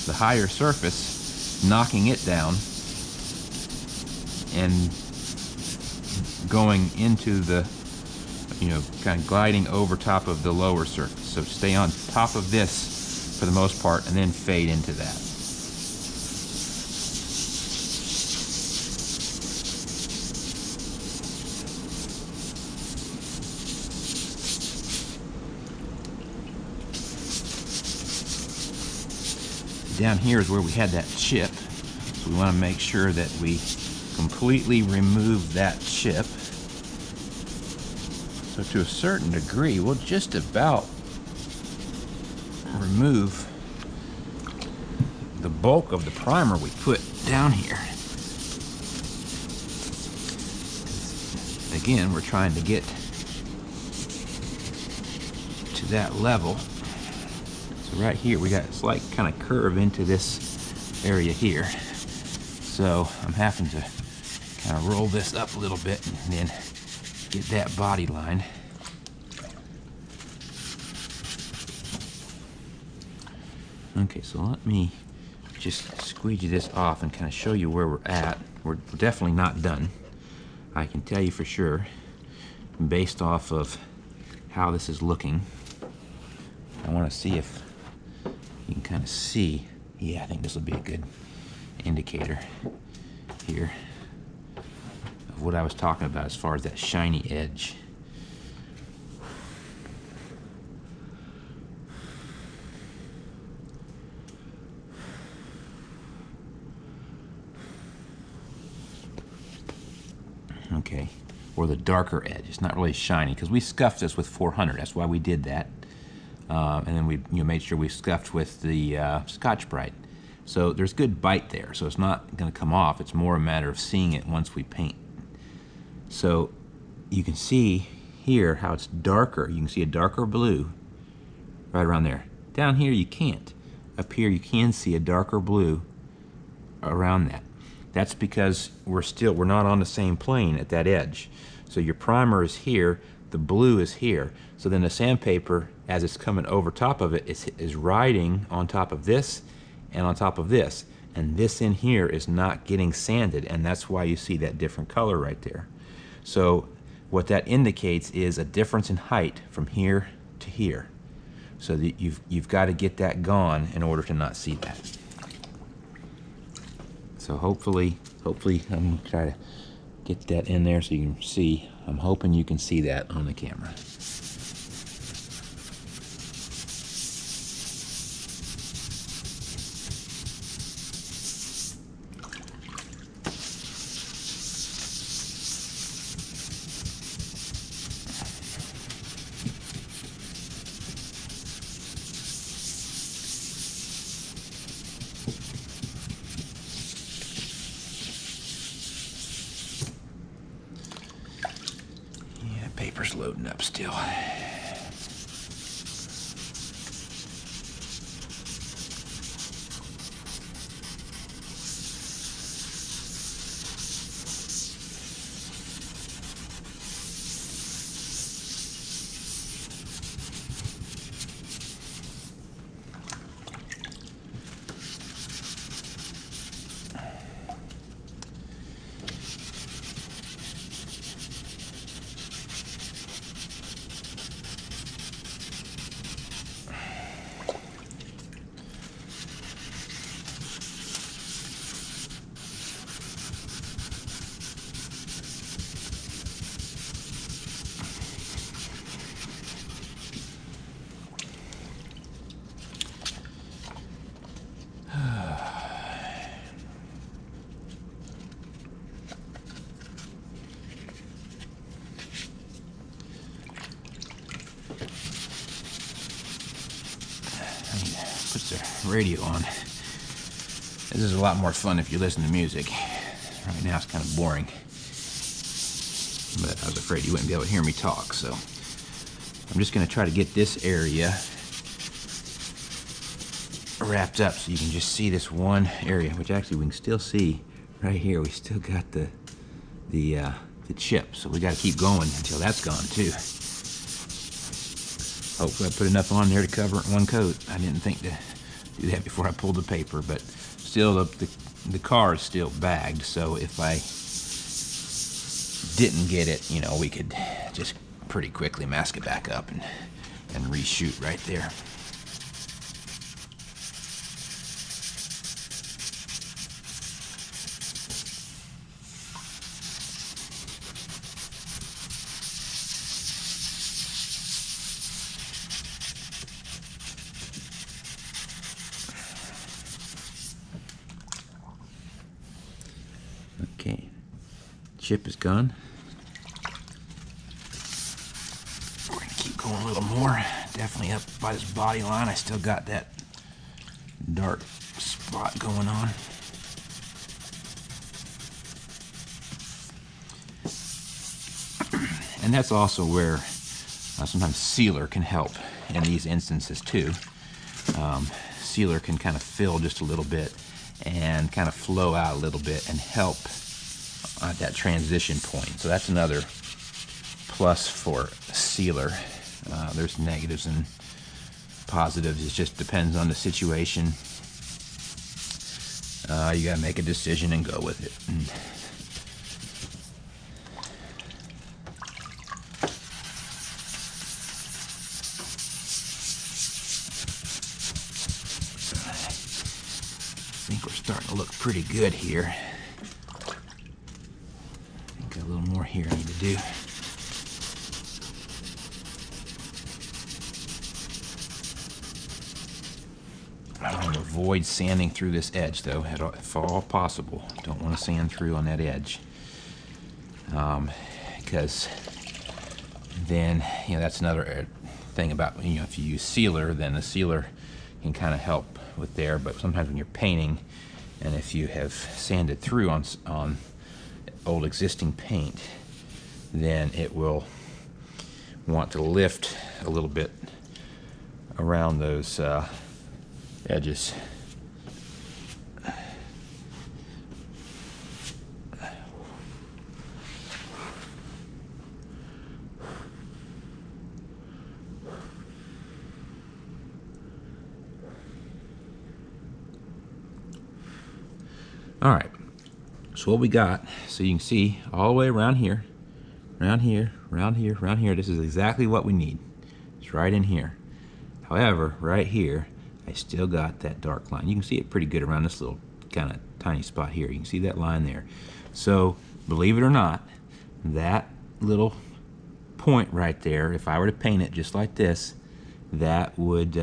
the higher surface, knocking it down and going into the, kind of gliding over top of the lower surface. So stay on top of this for the most part and then fade into that. Down here is where we had that chip, so we want to make sure that we completely remove that chip. So to a certain degree, we'll just about remove the bulk of the primer we put down here. Again, we're trying to get to that level. So right here, we got a slight kind of curve into this area here. So I'm having to kind of roll this up a little bit and then get that body line. Okay, so let me just squeegee this off and kind of show you where we're at. We're definitely not done. I can tell you for sure, based off of how this is looking. I want to see if you can kind of see. Yeah, I think this will be a good indicator here of what I was talking about as far as that shiny edge. Okay, or the darker edge. It's not really shiny because we scuffed this with 400. That's why we did that. And then we made sure we scuffed with the Scotch-Brite. So there's good bite there, so it's not going to come off. It's more a matter of seeing it once we paint. So you can see here how it's darker. You can see a darker blue right around there. Down here you can't. Up here you can see a darker blue around that. That's because we're not on the same plane at that edge. So your primer is here, the blue is here. So then the sandpaper, as it's coming over top of it, is riding on top of this and on top of this. And this in here is not getting sanded, and that's why you see that different color right there. So what that indicates is a difference in height from here to here. So that you've got to get that gone in order to not see that. So hopefully I'm going to try to get that in there so you can see. I'm hoping you can see that on the camera. Paper's loading up still. Put the radio on. This is a lot more fun if you listen to music. Right now it's kind of boring. But I was afraid you wouldn't be able to hear me talk, so I'm just going to try to get this area wrapped up so you can just see this one area, which actually we can still see right here. We still got the chip, so we got to keep going until that's gone too. Hopefully I put enough on there to cover it in one coat. I didn't think to do that before I pulled the paper, but still the car is still bagged, so if I didn't get it, you know, we could just pretty quickly mask it back up and reshoot right there. Okay, chip is gone. We're gonna keep going a little more. Definitely up by this body line. I still got that dark spot going on. And that's also where sometimes sealer can help in these instances too. Sealer can kind of fill just a little bit and kind of flow out a little bit and help at that transition point. So that's another plus for sealer. There's negatives and positives. It just depends on the situation. You gotta make a decision and go with it. I think we're starting to look pretty good here. I think a little more here I need to do. I want to avoid sanding through this edge though, if all possible. Don't want to sand through on that edge. Because then, you know, that's another thing about, you know, if you use sealer, then the sealer can kind of help with there, but sometimes when you're painting, and if you have sanded through on old existing paint, then it will want to lift a little bit around those edges. All right, so what we got, so you can see all the way around here, around here, around here, around here, this is exactly what we need. It's right in here. However, right here, I still got that dark line. You can see it pretty good around this little kind of tiny spot here. You can see that line there. So, believe it or not, that little point right there, if I were to paint it just like this, that would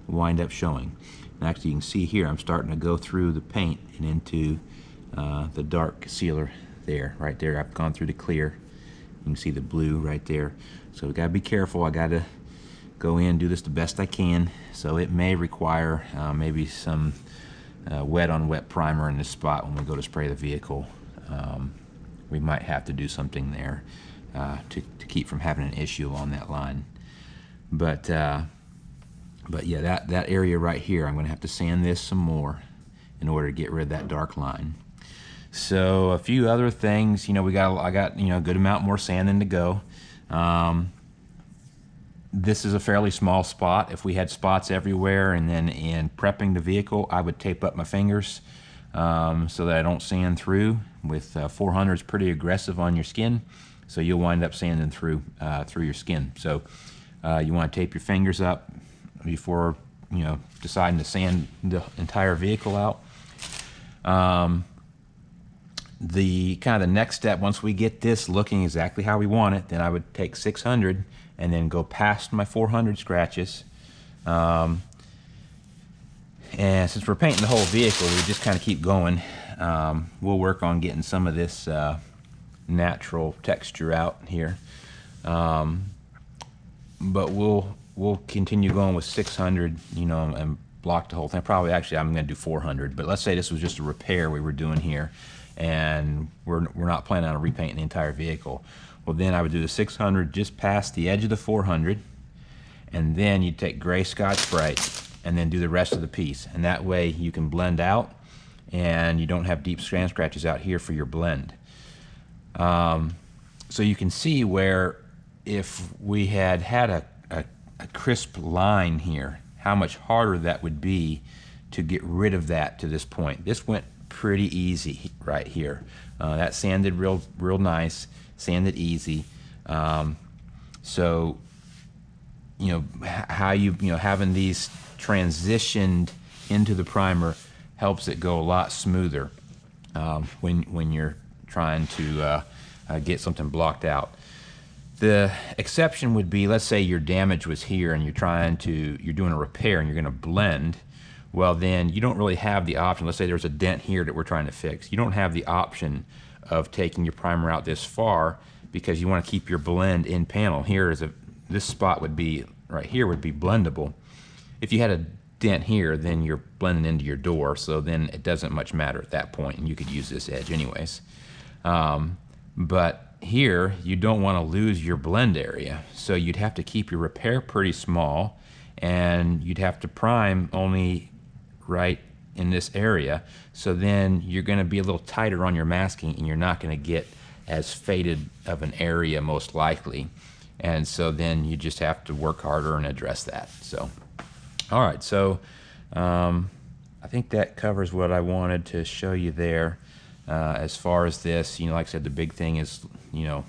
wind up showing. And actually, you can see here, I'm starting to go through the paint and into the dark sealer there, right there. I've gone through the clear. You can see the blue right there. So we gotta be careful. I gotta go in, do this the best I can. So it may require maybe some wet on wet primer in this spot when we go to spray the vehicle. We might have to do something there to keep from having an issue on that line. But yeah, that area right here, I'm gonna have to sand this some more in order to get rid of that dark line. So a few other things, you know, I got you know, a good amount more sanding to go. This is a fairly small spot. If we had spots everywhere, and then in prepping the vehicle, I would tape up my fingers so that I don't sand through. With 400, it's pretty aggressive on your skin, so you'll wind up sanding through your skin. So you want to tape your fingers up before, you know, deciding to sand the entire vehicle out. The kind of the next step, once we get this looking exactly how we want it, then I would take 600 and then go past my 400 scratches. And since we're painting the whole vehicle, we just kind of keep going. We'll work on getting some of this natural texture out here. But we'll continue going with 600, you know, and block the whole thing. Probably, actually, I'm going to do 400. But let's say this was just a repair we were doing here, and we're not planning on repainting the entire vehicle. Well, then I would do the 600 just past the edge of the 400, and then you take gray Scotch-Brite and then do the rest of the piece. And that way you can blend out, and you don't have deep sand scratches out here for your blend. So you can see where if we had a crisp line here, how much harder that would be to get rid of that to this point. This went pretty easy right here. That sanded real nice, sanded easy. So, you know, how having these transitioned into the primer helps it go a lot smoother when you're trying to get something blocked out. The exception would be, let's say your damage was here and you're doing a repair and you're going to blend. Well, then you don't really have the option. Let's say there's a dent here that we're trying to fix. You don't have the option of taking your primer out this far because you want to keep your blend in panel. This spot would be, right here would be blendable. If you had a dent here, then you're blending into your door, so then it doesn't much matter at that point, and you could use this edge anyways. But here, you don't want to lose your blend area, so you'd have to keep your repair pretty small, and you'd have to prime only right in this area, so then you're going to be a little tighter on your masking, and you're not going to get as faded of an area most likely, and so then you just have to work harder and address that. So, all right, so I think that covers what I wanted to show you there. As far as this, like I said, the big thing is,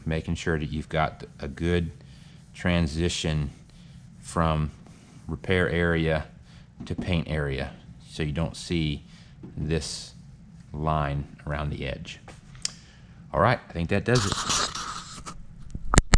making sure that you've got a good transition from repair area to paint area, so you don't see this line around the edge. All right, I think that does it.